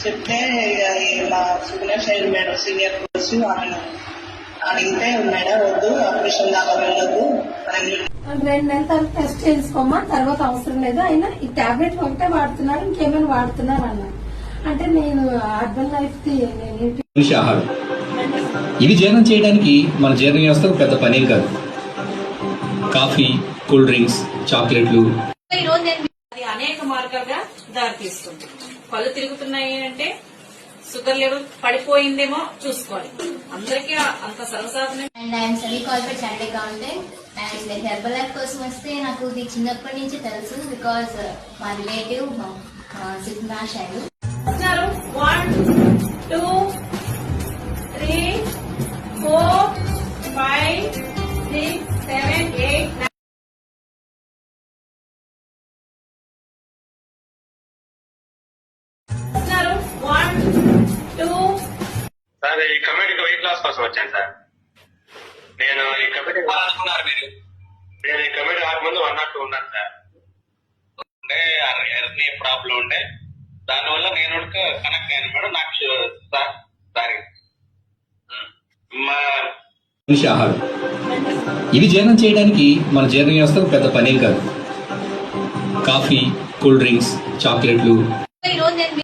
చెప్తే ఇలా సుగుణేష్ madam senior వచ్చి వాళ్ళని అడిగితే మేడం వద్దు ఆపరేషన్ దాకా వెళ్ళొద్దు 2 నెలల తర్వాత టెస్ట్ చేసుకోమా, తర్వాత అవసరం లేదు, అయినా ఈ టాబ్లెట్ ఒకటే వాడుతున్నారు, ఇంకేమైనా వాడుతున్నారు అన్నారు. అంటే నేను అర్బన్ లైఫ్ మనిషి ఆహారం ఇవి జీర్ణం చేయడానికి మన జీర్ణ వ్యవస్థకు పెద్ద పనేం కాదు. కాఫీ, కూల్ డ్రింక్స్, చాక్లెట్లు అది అనేక మార్గాలుగా దారితీస్తుంది. కళ్ళు తిరుగుతున్నాయి అంటే షుగర్ లెవెల్ పడిపోయిందేమో చూసుకోవాలి. అందరికీ అంత సర్వసాధారణ. And I'm semi corporate chartered accountant. And Herbalife కోసం వస్తే నాకు ఇది చిన్నప్పటి నుంచి తెలుసు, బికాస్ మా రిలేటివ్ సిగ్నా శైలు. 1 2 3 4 5 6 7 8 9. సార్ ఈ కమిటీకి వెయిట్ లాస్ కోసం వచ్చాను సార్. నేను ఈ కమిటీ అనుకున్నారు మీరు. నేను ఈ కమిటీ రాకముందు 102 ఉన్నాను సార్. అంటే ఎర్నీ ప్రాబ్లం ఉండే, దానివల్ల నేను కనెక్ట్ అయ్యాను మేడం. నాకు సారీ మనిషి ఆహారం ఇవి జీర్ణం చేయడానికి మన జీర్ణ వ్యవస్థకు పెద్ద పనేం కాదు. కాఫీ, కూల్ డ్రింక్స్, చాక్లెట్లు